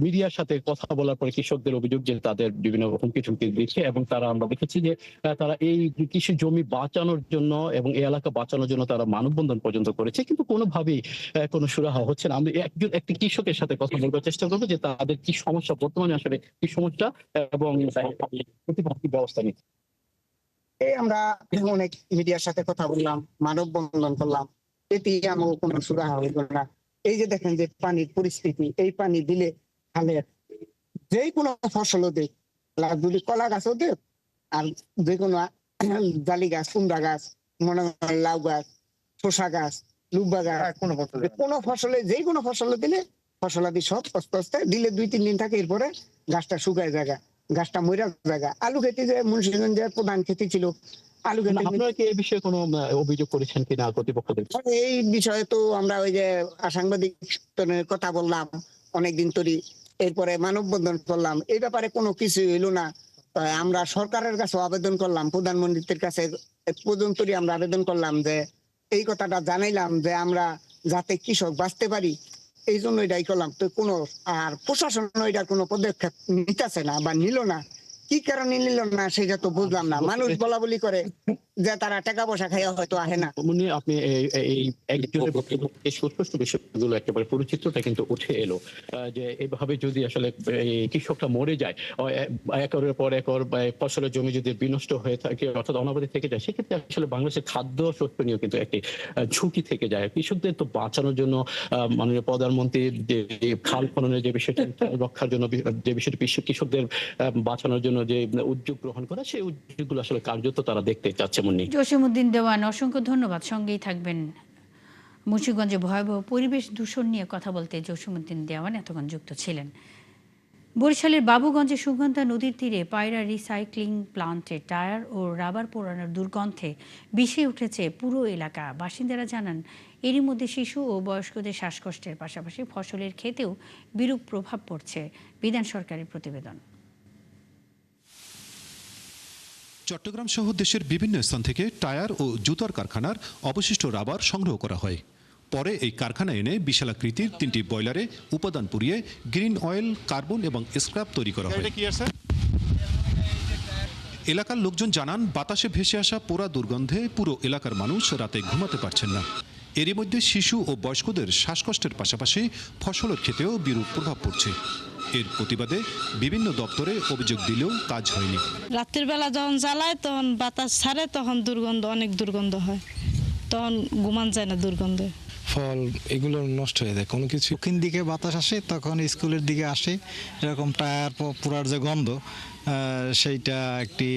মিডিয়ার সাথে কথা বলার পরে কৃষকদের অভিযোগ যে তাদের বিভিন্ন হুমকি টুমকি দিচ্ছে, এবং তারা, আমরা দেখেছি যে তারা এই কৃষি জমি বাঁচানোর জন্য এবং এই এলাকা বাঁচানোর জন্য তারা মানববন্ধন পর্যন্ত করেছে, কিন্তু কোনোভাবেই কোনো সুরাহা হচ্ছে না। আমি একটি কৃষকের সাথে কথা বলবার চেষ্টা করবো যে তাদের কি সমস্যা, বর্তমানে আসলে কি সমস্যা এবং প্রতিপক্ষী ব্যবস্থা নিচ্ছে। এই আমরা অনেক মিডিয়ার সাথে কথা বললাম, মানববন্ধন করলাম, এটি আমার কোনো সুরাহা হইল না। এই যে দেখেন যে পানির পরিস্থিতি, এই পানি দিলে খালে যে কোনো ফসলও দেখ, যদি কলা গাছও দেখ, আর যে কোনো জালি গাছ, কুমড়া গাছ, মনে হয় লাউ গাছ, শসা গাছ, লুব্বা গাছ, কোনো ফসলে যে কোনো ফসলে দিলে ফসলাদি সব আস্তে আস্তে দিলে 2-3 দিন থাকে, এরপরে গাছটা শুকায় জায়গা, গাছটা মরা জায়গা। আলু খেতে যে মুন্সিগঞ্জের প্রধান খেতে ছিল আলু খেতে, আপনারা কি এই বিষয়ে কোনো অভিযোগ করেছেন কিনা কর্তৃপক্ষদের? এই বিষয়ে তো আমরা ওই যে সাংবাদিক কথা বললাম অনেকদিন ধরে, এরপরে মানববন্ধন করলাম, এই ব্যাপারে কোনো কিছু হইলো না। আমরা সরকারের কাছে আবেদন করলাম, প্রধানমন্ত্রীর কাছে পর্যন্ত আমরা আবেদন করলাম যে এই কথাটা জানাইলাম যে আমরা যাতে কৃষক বাঁচতে পারি, এই জন্য এটাই করলাম। তো কোনো আর প্রশাসন এটার কোনো পদক্ষেপ নিতেছে না বা নিল না। কি কারণে নিল না সেটা তো বুঝলাম না। মানুষ বলা বলি করে যে তারা টাকা পয়সা খাইয়া হয়তো আহে না। আপনি এই একজনের বক্তব্যে সুস্পষ্ট বিষয়গুলো একেবারে পরিচিতটা কিন্তু উঠে এলো যে এইভাবে যদি আসলে কৃষকরা মরে যায়, একরের পর একর ফসলের জমি যদি বিনষ্ট হয়ে থাকে অর্থাৎ অনাবাদি থেকে যায়, সেক্ষেত্রে আসলে বাংলাদেশের খাদ্য শস্য নিয়েও কিন্তু একটি ঝুঁকি থেকে যায়। কৃষকদের তো বাঁচানোর জন্য মাননীয় প্রধানমন্ত্রী যে খাল খননের যে বিষয়টা রক্ষার জন্য যে বিষয়টি কৃষকদের বাঁচানোর জন্য যে উদ্যোগ গ্রহণ করা, সেই উদ্যোগগুলো আসলে কার্যত তারা দেখতে চাচ্ছে। মুন্নি। জসিমউদ্দিন দেওয়ান, অসংখ্য ধন্যবাদ। সঙ্গেই থাকবেন। মুন্সিগঞ্জে ভয়াবহ পরিবেশ দূষণ নিয়ে কথা বলতে জসিমউদ্দিন দেওয়ান এতক্ষণ যুক্ত ছিলেন। বরিশালের বাবুগঞ্জে সুগন্ধা নদীর তীরে পায়রা রিসাইক্লিং প্লান্টে টায়ার ও রাবার পোড়ানোর দুর্গন্ধে বিষে উঠেছে পুরো এলাকা। বাসিন্দারা জানান, এরই মধ্যে শিশু ও বয়স্কদের শ্বাসকষ্টের পাশাপাশি ফসলের ক্ষেতেও বিরূপ প্রভাব পড়ছে। বিধান সরকারের প্রতিবেদন। চট্টগ্রাম সহ দেশের বিভিন্ন স্থান থেকে টায়ার ও জুতার কারখানার অবশিষ্ট রাবার সংগ্রহ করা হয়। পরে এই কারখানা এনে বিশালাকৃতির 3টি বয়লারে উপাদান পুড়িয়ে গ্রিন অয়েল, কার্বন এবং স্ক্র্যাপ তৈরি করা হয়। এলাকার লোকজন জানান, বাতাসে ভেসে আসা পোড়া দুর্গন্ধে পুরো এলাকার মানুষ রাতে ঘুমাতে পারছেন না। এরই মধ্যে শিশু ও বয়স্কদের শ্বাসকষ্টের পাশাপাশি ফসলের ক্ষেতেও বিরূপ প্রভাব পড়ছে। এর প্রতিবাদে বিভিন্ন দপ্তরে অভিযোগ দিলেও কাজ হয়নি। রাতের বেলা যখন জ্বালায় তখন বাতাস ছাড়ে, তখন দুর্গন্ধ, অনেক দুর্গন্ধ হয়, তখন ঘুমান যায় না দুর্গন্ধে। ফল এগুলো নষ্ট হয়ে যায়। কোনো কিছু দক্ষিণ দিকে বাতাস আসে, তখন স্কুলের দিকে আসে, এরকম টায়ার পোড়ার যে গন্ধ, সেইটা একটি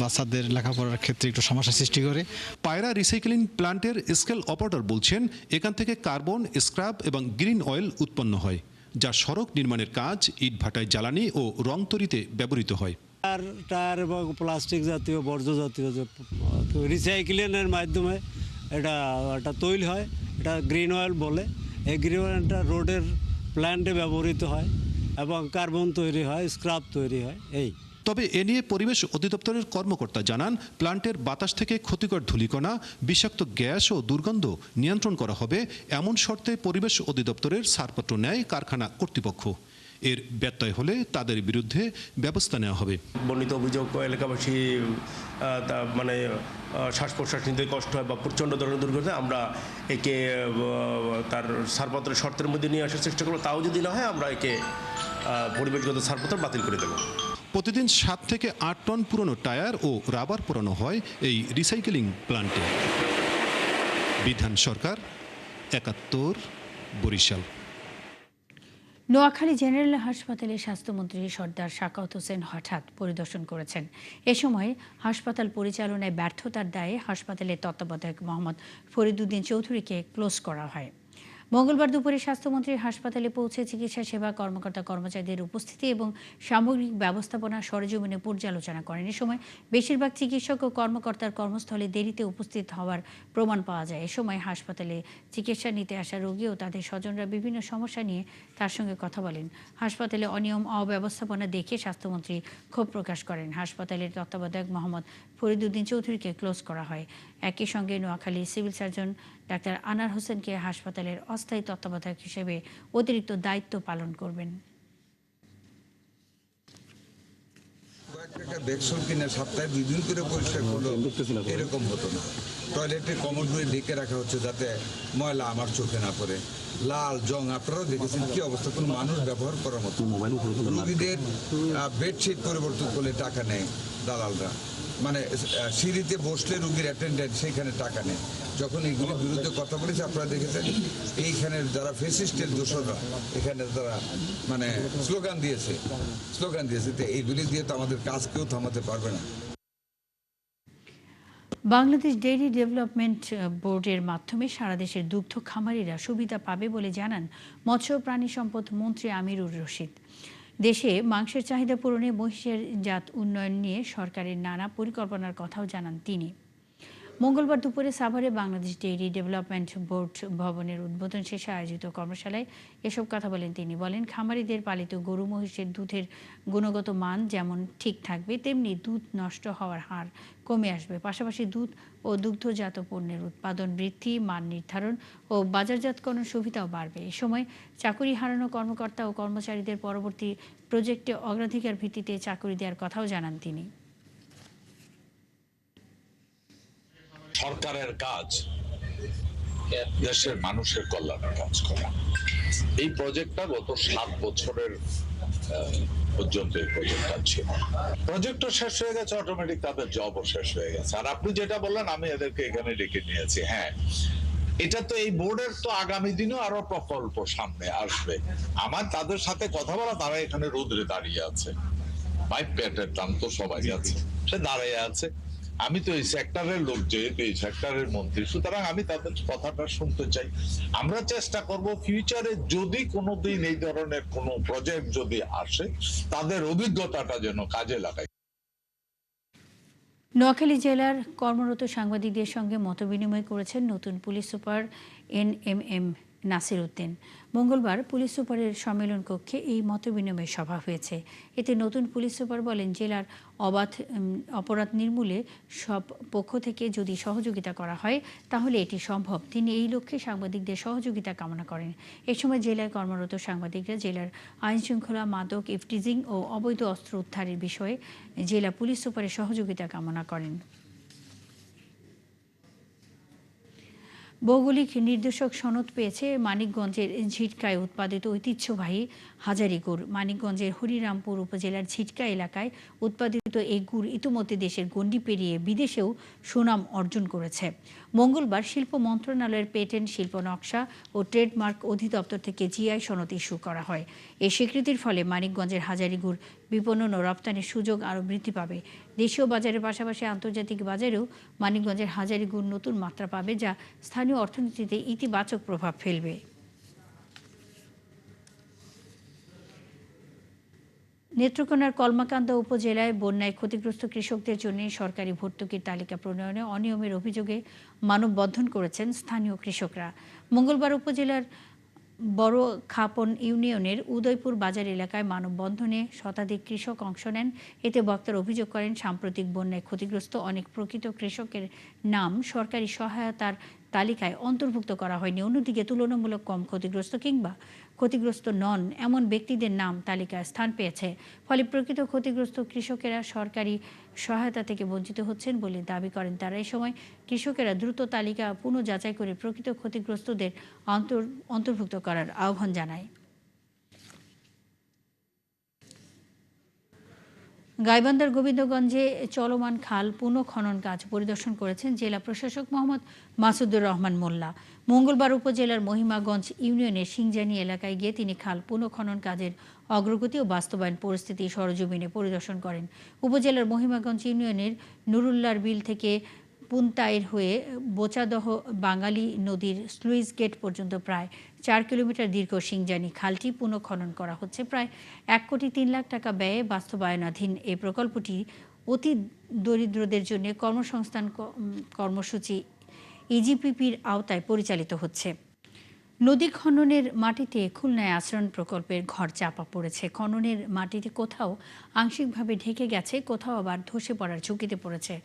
বাচ্চাদের লেখাপড়ার ক্ষেত্রে একটু সমস্যা সৃষ্টি করে। পায়রা রিসাইক্লিং প্ল্যান্টের স্কেল অপারেটর বলছেন, এখান থেকে কার্বন, স্ক্র্যাপ এবং গ্রিন অয়েল উৎপন্ন হয়, যা সড়ক নির্মাণের কাজ, ইটভাটায় জ্বালানি ও রং তৈরিতে ব্যবহৃত হয়। টায়ার এবং প্লাস্টিক জাতীয় বর্জ্য জাতীয় যে রিসাইক্লিংয়ের মাধ্যমে এটা তৈরি হয়, এটা গ্রিন অয়েল বলে। এই গ্রিন অয়েলটা রোডের প্ল্যান্টে ব্যবহৃত হয় এবং কার্বন তৈরি হয়, স্ক্র্যাপ তৈরি হয়। তবে এ নিয়ে পরিবেশ অধিদপ্তরের কর্মকর্তা জানান, প্ল্যান্টের বাতাস থেকে ক্ষতিকর ধূলিকণা, বিষাক্ত গ্যাস ও দুর্গন্ধ নিয়ন্ত্রণ করা হবে, এমন শর্তে পরিবেশ অধিদপ্তরের ছাড়পত্র নেয় কারখানা কর্তৃপক্ষ। এর ব্যত্যয় হলে তাদের বিরুদ্ধে ব্যবস্থা নেওয়া হবে। বর্ণিত অভিযোগ এলাকাবাসী শ্বাস প্রশ্বাস নিতে কষ্ট হয় বা প্রচণ্ড ধরনের দুর্গন্ধ, আমরা একে তার ছাড়পত্রের শর্তের মধ্যে নিয়ে আসার চেষ্টা করবো। তাও যদি না হয়, আমরা একে পরিবেশগত ছাড়পত্র বাতিল করে দেব। প্রতিদিন 7 থেকে 8 টন পুরনো টায়ার ও রাবার পোড়ানো হয় এই রিসাইক্লিং প্ল্যান্টে। বিধান সরকার, 71, বরিশাল। নোয়াখালী জেনারেল হাসপাতালে স্বাস্থ্যমন্ত্রী সর্দার সাখাওয়াত হোসেন হঠাৎ পরিদর্শন করেছেন। এ সময় হাসপাতাল পরিচালনায় ব্যর্থতার দায়ে হাসপাতালের তত্ত্বাবধায়ক মোহাম্মদ ফরিদউদ্দিন চৌধুরীকে ক্লোজ করা হয়। মঙ্গলবার দুপুরে স্বাস্থ্যমন্ত্রী হাসপাতালে পৌঁছে চিকিৎসা সেবা কর্মকর্তা কর্মচারীদের উপস্থিতি এবং সামগ্রিক ব্যবস্থাপনা সরেজমিনে পর্যালোচনা করেন। এ সময় বেশিরভাগ চিকিৎসক ও কর্মকর্তার কর্মস্থলে দেরিতে উপস্থিত হওয়ার প্রমাণ পাওয়া যায়। এ সময় হাসপাতালে চিকিৎসা নিতে আসা রোগী ও তাদের স্বজনরা বিভিন্ন সমস্যা নিয়ে তার সঙ্গে কথা বলেন। হাসপাতালে অনিয়ম অব্যবস্থাপনা দেখে স্বাস্থ্যমন্ত্রী ক্ষোভ প্রকাশ করেন। হাসপাতালের তত্ত্বাবধায়ক মোহাম্মদ ফরিদউদ্দিন চৌধুরীকে ক্লোজ করা হয়। একই সঙ্গে নোয়াখালী সিভিল সার্জন ডাক্তার আনার হোসেনকে হাসপাতালের অস্থায়ী তত্ত্বাবধায়ক হিসেবে অতিরিক্ত দায়িত্ব পালন করবেন। দেখছুন কিনা সপ্তাহে 2 দিন করে পরিষ্কার করলো, এরকম হতো না। টয়লেটে কমোডগুলি ঢেকে রাখা হচ্ছে যাতে ময়লা আমার চোখে না পড়ে। লাল জং আপনারাও দেখেছেন কি অবস্থা, কোনো মানুষ ব্যবহার করার মতো। রোগীদের বেডশিট পরিবর্তন করলে টাকা নেয় দালালরা, সিঁড়িতে বসলে রোগীর অ্যাটেন্ডেন্ট সেইখানে টাকা নেয়। যখন এইগুলির বিরুদ্ধে কথা বলেছে, আপনারা দেখেছেন এইখানে যারা ফেসিস্টের দোষররা এখানে তারা স্লোগান দিয়েছে, তো এইগুলি দিয়ে তো আমাদের কাজ কেউ থামাতে পারবে না। বাংলাদেশ ডেইরি ডেভেলপমেন্ট বোর্ডের মাধ্যমে সারা দেশের দুগ্ধ খামারিরা সুবিধা পাবে বলে জানান মৎস্য প্রাণী সম্পদ মন্ত্রী আমিরুর রশিদ। দেশে মাংসের চাহিদা পূরণে মহিষের জাত উন্নয়ন নিয়ে সরকারের নানা পরিকল্পনার কথাও জানান তিনি। মঙ্গলবার দুপুরে সাভারে বাংলাদেশ ডেইরি ডেভেলপমেন্ট বোর্ড ভবনের উদ্বোধন শেষে আয়োজিত কর্মশালায় এসব কথা বলেন তিনি। বলেন, খামারিদের পালিত গরু মহিষের দুধের গুণগত মান যেমন ঠিক থাকবে, তেমনি দুধ নষ্ট হওয়ার হার কমে আসবে। পাশাপাশি দুধ ও দুগ্ধজাত পণ্যের উৎপাদন বৃদ্ধি, মান নির্ধারণ ও বাজারজাতকরণ সুবিধাও বাড়বে। এ সময় চাকুরি হারানো কর্মকর্তা ও কর্মচারীদের পরবর্তী প্রজেক্টে অগ্রাধিকার ভিত্তিতে চাকুরি দেওয়ার কথাও জানান তিনি। সরকারের কাজ দেশের মানুষের কল্যাণের কাজ করা। এই প্রজেক্টটা গত 7 বছরের পর্যন্ত এই প্রজেক্টটা ছিল। প্রজেক্টটা শেষ হয়ে গেছে, অটোমেটিক তাদের জবও শেষ হয়ে গেছে। আর আপনি যেটা বললেন, আমি এদেরকে এখানে ডেকে নিয়েছি। হ্যাঁ, এটা তো এই বোর্ডের তো আগামী দিনেও আরো প্রকল্প সামনে আসবে। আমার তাদের সাথে কথা বলা, তারা এখানে রোদ্রে দাঁড়িয়ে আছে। পাইপ পেটের দাম তো সবাই আছে, সে দাঁড়িয়ে আছে। আমি তো এই সেক্টরের লোক, যেহেতু এই সেক্টরের মন্ত্রী, সুতরাং আমি তাদের কথাটা শুনতে চাই। আমরা চেষ্টা করব ফিউচারে যদি কোনোদিন এই ধরনের কোনো প্রজেক্ট যদি আসে, তাদের অভিজ্ঞতাটা যেন কাজে লাগায়। নোয়াখালী জেলার কর্মরত সাংবাদিকদের সঙ্গে মতবিনিময় করেছেন নতুন police super NMM Nasir Uddin. মঙ্গলবার পুলিশ সুপারের সম্মেলন কক্ষে এই মতবিনিময় সভা হয়েছে। এতে নতুন পুলিশ সুপার বলেন, জেলার অপরাধ নির্মূলে সব পক্ষ থেকে যদি সহযোগিতা করা হয় তাহলে এটি সম্ভব। তিনি এই লক্ষ্যে সাংবাদিকদের সহযোগিতা কামনা করেন। এ সময় জেলায় কর্মরত সাংবাদিকরা জেলার আইনশৃঙ্খলা, মাদক, ইফটিজিং ও অবৈধ অস্ত্র উদ্ধারের বিষয়ে জেলা পুলিশ সুপারের সহযোগিতা কামনা করেন। ভৌগোলিক নির্দেশক সনদ পেয়েছে মানিকগঞ্জের ঝিটকায় উৎপাদিত ঐতিহ্যবাহী হাজারি গুড়। মানিকগঞ্জের হরিরামপুর উপজেলার ঝিটকা এলাকায় উৎপাদিত এই গুড় ইতিমধ্যে দেশের গণ্ডি পেরিয়ে বিদেশেও সুনাম অর্জন করেছে। মঙ্গলবার শিল্প মন্ত্রণালয়ের পেটেন্ট, শিল্প নকশা ও ট্রেডমার্ক অধিদপ্তর থেকে জিআই সনদ ইস্যু করা হয়। এই স্বীকৃতির ফলে মানিকগঞ্জের হাজারি গুড় বিপণন ও রপ্তানির সুযোগ আরও বৃদ্ধি পাবে। দেশীয় বাজারের পাশাপাশি আন্তর্জাতিক বাজারেও মানিকগঞ্জের হাজারি গুড় নতুন মাত্রা পাবে, যা স্থানীয় অর্থনীতিতে ইতিবাচক প্রভাব ফেলবে। নেত্রকোনার কলমাকান্দা উপজেলায় বন্যায় ক্ষতিগ্রস্ত কৃষকদের জন্য সরকারি ভর্তুকির তালিকা প্রণয়নে অনিয়মের অভিযোগে মানববন্ধন করেছেন স্থানীয় কৃষকরা। মঙ্গলবার উপজেলার বড় খাপন ইউনিয়নের উদয়পুর বাজার এলাকায় মানববন্ধনে শতাধিক কৃষক অংশ নেন। এতে বক্তারা অভিযোগ করেন, সাম্প্রতিক বন্যায় ক্ষতিগ্রস্ত অনেক প্রকৃত কৃষকের নাম সরকারি সহায়তার তালিকায় অন্তর্ভুক্ত করা হয়নি। অন্যদিকে তুলনামূলক কম ক্ষতিগ্রস্ত কিংবা ক্ষতিগ্রস্ত নন এমন ব্যক্তিদের নাম তালিকায় স্থান পেয়েছে। ফলে প্রকৃত ক্ষতিগ্রস্ত কৃষকেরা সরকারি সহায়তা থেকে বঞ্চিত হচ্ছেন বলে দাবি করেন তারা। এই সময় কৃষকেরা দ্রুত তালিকা পুনঃযাচাই করে প্রকৃত ক্ষতিগ্রস্তদের অন্তর্ভুক্ত করার আহ্বান জানায়। গাইবান্ধার গোবিন্দগঞ্জে চলমান খাল পুনঃখনন কাজ পরিদর্শন করেছেন জেলা প্রশাসক মোহাম্মদ মাসুদুর রহমান মোল্লা। মঙ্গলবার উপজেলার মহিমাগঞ্জ ইউনিয়নের সিংজানি এলাকায় গিয়ে তিনি খাল পুনঃখনন কাজের অগ্রগতি ও বাস্তবায়ন পরিস্থিতি সরজমিনে পরিদর্শন করেন। উপজেলার মহিমাগঞ্জ ইউনিয়নের নুরুল্লার বিল থেকে পুনতাইর হয়ে বোচাদহ বাঙালি নদীর স্লুইস গেট পর্যন্ত প্রায় 4 কিলোমিটার দীর্ঘ সিংজানি খালটি পুনঃখনন করা হচ্ছে। প্রায় 1,03,00,000 টাকা ব্যয়ে বাস্তবায়নাধীন এই প্রকল্পটি অতি দরিদ্রদের জন্য কর্মসংস্থান কর্মসূচি ইজিপিপির আওতায় পরিচালিত হচ্ছে। নদী খননের মাটিতে খুলনায় আশ্রয়ণ প্রকল্পের ঘর চাপা পড়েছে। খননের মাটিতে কোথাও আংশিকভাবে ঢেকে গেছে, কোথাও আবার ধসে পড়ার ঝুঁকিতে পড়েছে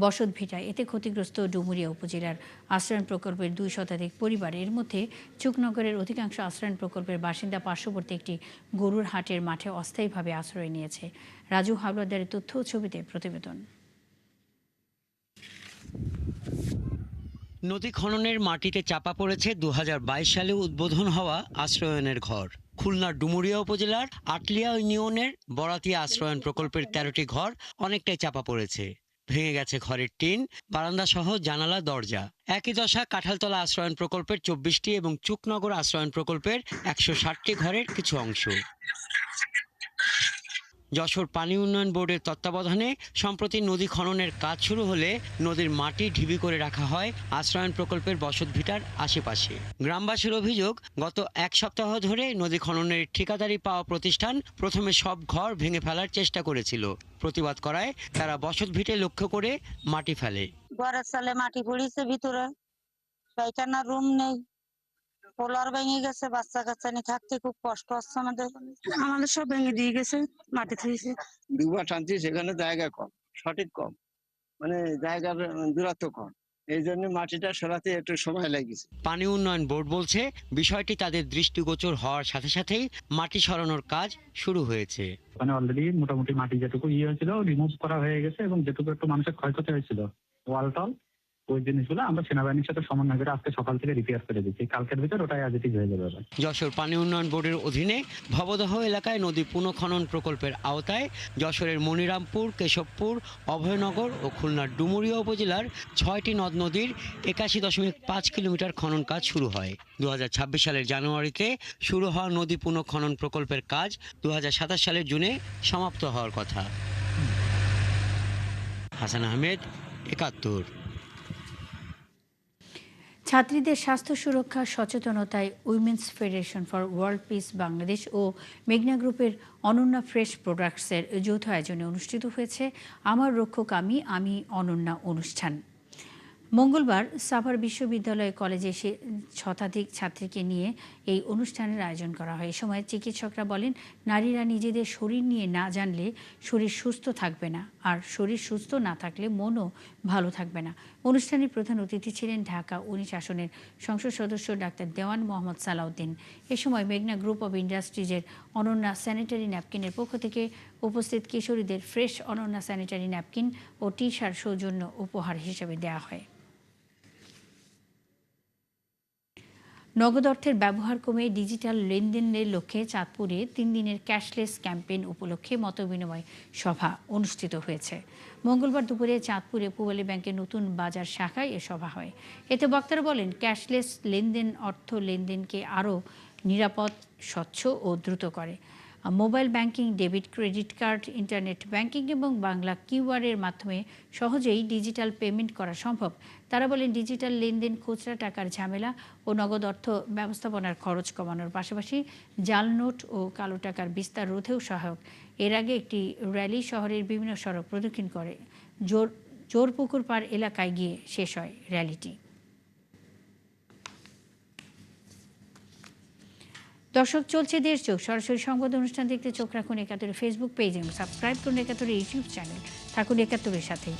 বসতভিটা। এতে ক্ষতিগ্রস্ত ডুমুরিয়া উপজেলার আশ্রয়ণ প্রকল্পের 2 শতাধিক পরিবার। এর মধ্যে চুকনগরের অধিকাংশ আশ্রয়ণ প্রকল্পের বাসিন্দা পার্শ্ববর্তী একটি গরুর হাটের মাঠে অস্থায়ীভাবে আশ্রয় নিয়েছে। রাজু হাওলাদারের তথ্য ও ছবিতে প্রতিবেদন। নদী খননের মাটিতে চাপা পড়েছে 2022 সালে উদ্বোধন হওয়া আশ্রয়নের ঘর। খুলনার ডুমুরিয়া উপজেলার আটলিয়া ইউনিয়নের বরাতিয়া আশ্রয়ন প্রকল্পের 13টি ঘর অনেকটাই চাপা পড়েছে। ভেঙে গেছে ঘরের টিন, বারান্দা সহ জানালা, দরজা। একই দশা কাঁঠালতলা আশ্রয়ন প্রকল্পের 24টি এবং চুকনগর আশ্রয়ন প্রকল্পের 160টি ঘরের কিছু অংশ। যশোর পানি উন্নয়ন বোর্ডের তত্ত্বাবধানে সম্প্রতি নদী খননের কাজ শুরু হলে নদীর মাটি ঢিবি করে রাখা হয় আশ্রয়ন প্রকল্পের বসতভিটার আশেপাশে। গ্রামবাসীর অভিযোগ, গত 1 সপ্তাহ ধরে নদী খননের ঠিকাদারি পাওয়া প্রতিষ্ঠান প্রথমে সব ঘর ভেঙে ফেলার চেষ্টা করেছিল। প্রতিবাদ করায় তারা বসতভিটে লক্ষ্য করে মাটি ফেলে। ঘরের সালে মাটি পড়েছে ভিতরে, পায়খানা রুম নেই, পোলার ভেঙে গেছে, বাচ্চা কাচ্চা নিয়ে থাকতে খুব কষ্ট হচ্ছে আমাদের সব ভেঙে দিয়ে গেছে, মাটি থুইছে। দুবার টানছি, সেখানে জায়গা কম, সঠিক কম, মানে জায়গার দূরত্ব কম, এই জন্য মাটিটা সরাতে একটু সময় লেগেছে। পানি উন্নয়ন বোর্ড বলছে, বিষয়টি তাদের দৃষ্টিগোচর হওয়ার সাথে সাথেই মাটি সরানোর কাজ শুরু হয়েছে। মানে অলরেডি মোটামুটি মাটি যেটুকু হয়েছিল রিমুভ করা হয়ে গেছে এবং যেটুকু একটু মানুষের ক্ষয়ক্ষতি হয়েছিল ওয়াল টল, ওই জিনিসগুলো আমরা সেনাবাহিনীর সাথে সমন্বয় করে আজকে সকাল থেকে রিপেয়ার করে দিচ্ছি। কালকের ভিতর ওটাই আজিটিভ হয়ে যাবে। যশোর পানি উন্নয়ন বোর্ডের অধীনে ভবদহ এলাকায় নদী পুনঃখনন প্রকল্পের আওতায় যশোরের মনিরামপুর, কেশবপুর, অভয়নগর ও খুলনার ডুমুরিয়া উপজেলার 6টি নদ নদীর 81.5 কিলোমিটার খনন কাজ শুরু হয়। 2026 সালের জানুয়ারিতে শুরু হওয়া নদী পুনঃখনন প্রকল্পের কাজ 2027 সালের জুনে সমাপ্ত হওয়ার কথা। হাসান আহমেদ, 71। ছাত্রীদের স্বাস্থ্য সুরক্ষা সচেতনতায় Women's Federation for World Peace Bangladesh ও মেঘনা গ্রুপের অনন্যা ফ্রেশ প্রোডাক্টসের যৌথ আয়োজনে অনুষ্ঠিত হয়েছে আমার রক্ষক আমি অনন্যা অনুষ্ঠান। মঙ্গলবার সাভার বিশ্ববিদ্যালয় কলেজে শতাধিক ছাত্রীকে নিয়ে এই অনুষ্ঠানের আয়োজন করা হয়। এ সময় চিকিৎসকরা বলেন, নারীরা নিজেদের শরীর নিয়ে না জানলে শরীর সুস্থ থাকবে না, আর শরীর সুস্থ না থাকলে মনও ভালো থাকবে না। অনুষ্ঠানের প্রধান অতিথি ছিলেন ঢাকা 19 আসনের সংসদ সদস্য ডাক্তার দেওয়ান মোহাম্মদ সালাউদ্দিন। এ সময় মেঘনা গ্রুপ অব ইন্ডাস্ট্রিজের অনন্যা স্যানিটারি ন্যাপকিনের পক্ষ থেকে উপস্থিত কিশোরীদের ফ্রেশ অনন্যা স্যানিটারি ন্যাপকিন ও টি শার্ট সৌজন্য উপহার হিসেবে দেওয়া হয়। নগদ অর্থের ব্যবহার কমে ডিজিটাল লেনদেনের লক্ষ্যে চাঁদপুরে 3 দিনের ক্যাশলেস ক্যাম্পেইন উপলক্ষে মতবিনিময় সভা অনুষ্ঠিত হয়েছে। মঙ্গলবার দুপুরে চাঁদপুরে পূবালী ব্যাংকের নতুন বাজার শাখায় এ সভা হয়। এতে বক্তারা বলেন, ক্যাশলেস লেনদেন অর্থ লেনদেনকে আরও নিরাপদ, স্বচ্ছ ও দ্রুত করে। Mobile banking, debit, credit card, internet banking এবং বাংলা কিউআরের মাধ্যমে সহজেই ডিজিটাল পেমেন্ট করা সম্ভব। তারা বলেন, ডিজিটাল লেনদেন খুচরা টাকার ঝামেলা ও নগদ অর্থ ব্যবস্থাপনার খরচ কমানোর পাশাপাশি জাল নোট ও কালো টাকার বিস্তার রোধেও সহায়ক। এর আগে একটি র্যালি শহরের বিভিন্ন সড়ক প্রদক্ষিণ করে জোরপুকুর পাড় এলাকায় গিয়ে শেষ হয় র্যালিটি। দর্শক, চলছে দেশ চোখ সরাসরি সংবাদ অনুষ্ঠান দেখতে চোখ রাখুন 71 ফেসবুক পেজ এবং সাবস্ক্রাইব করুন 71 ইউটিউব চ্যানেল। থাকুন 71-এর সাথেই।